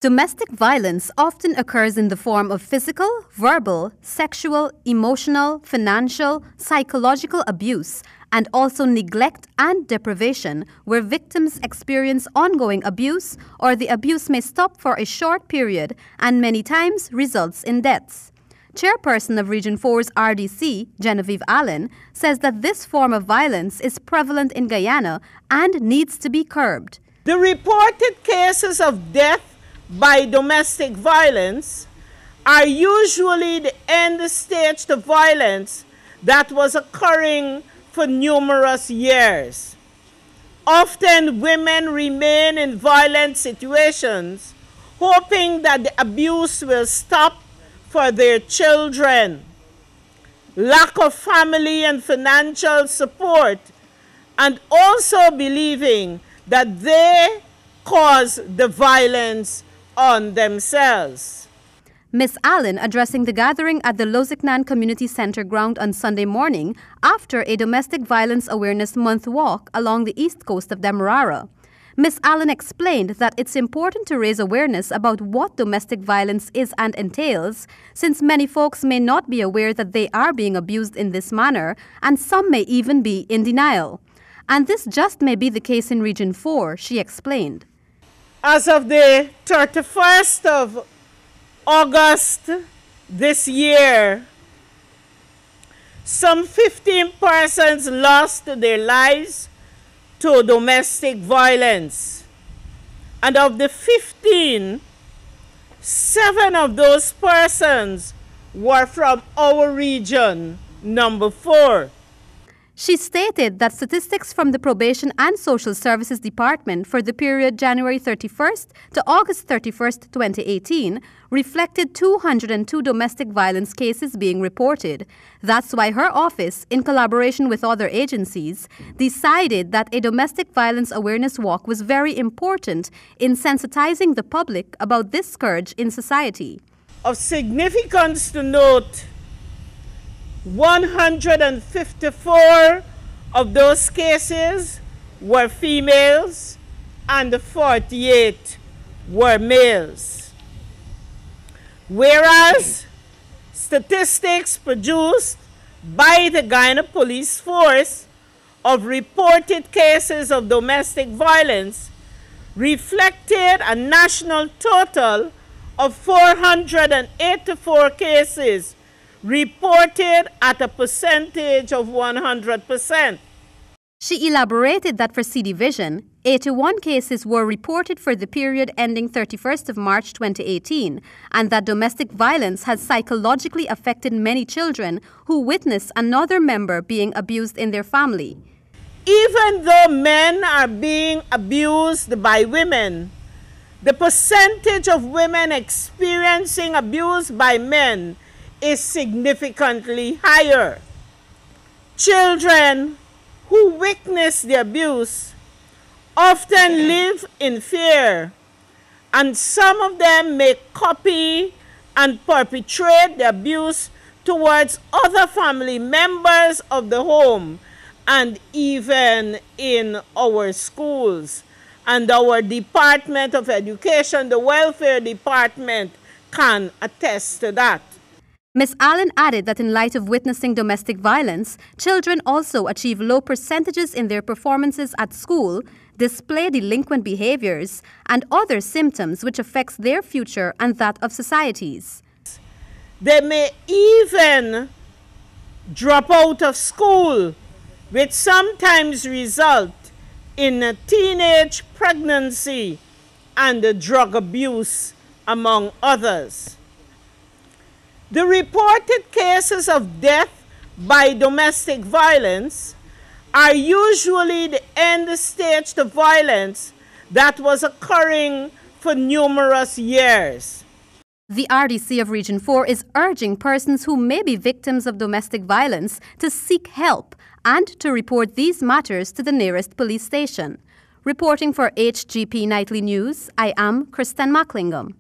Domestic violence often occurs in the form of physical, verbal, sexual, emotional, financial, psychological abuse, and also neglect and deprivation, where victims experience ongoing abuse or the abuse may stop for a short period and many times results in deaths. Chairperson of Region 4's RDC, Genevieve Allen, says that this form of violence is prevalent in Guyana and needs to be curbed. The reported cases of death by domestic violence are usually the end stage to violence that was occurring for numerous years. Often women remain in violent situations, hoping that the abuse will stop for their children. Lack of family and financial support, and also believing that they cause the violence on themselves. Ms. Allen addressing the gathering at the Loziknan Community Center ground on Sunday morning after a Domestic Violence Awareness Month walk along the east coast of Demerara. Ms. Allen explained that it's important to raise awareness about what domestic violence is and entails, since many folks may not be aware that they are being abused in this manner, and some may even be in denial. And this just may be the case in Region 4, she explained. As of the 31st of August this year, some 15 persons lost their lives to domestic violence. And of the 15, 7 of those persons were from our region, number 4. She stated that statistics from the Probation and Social Services Department for the period January 31st to August 31st, 2018 reflected 202 domestic violence cases being reported. That's why her office, in collaboration with other agencies, decided that a domestic violence awareness walk was very important in sensitizing the public about this scourge in society. Of significance to note, 154 of those cases were females and 48 were males. Whereas statistics produced by the Guyana Police Force of reported cases of domestic violence reflected a national total of 484 cases reported at a percentage of 100%. She elaborated that for C Division, 81 cases were reported for the period ending 31st of March 2018, and that domestic violence has psychologically affected many children who witness another member being abused in their family. Even though men are being abused by women, the percentage of women experiencing abuse by men is significantly higher. Children who witness the abuse often live in fear, and some of them may copy and perpetrate the abuse towards other family members of the home and even in our schools. And our Department of Education, the Welfare Department, can attest to that. Ms. Allen added that in light of witnessing domestic violence, children also achieve low percentages in their performances at school, display delinquent behaviors, and other symptoms which affects their future and that of societies. They may even drop out of school, which sometimes result in a teenage pregnancy and drug abuse, among others. The reported cases of death by domestic violence are usually the end stage to violence that was occurring for numerous years. The RDC of Region 4 is urging persons who may be victims of domestic violence to seek help and to report these matters to the nearest police station. Reporting for HGP Nightly News, I am Kristen Macklingam.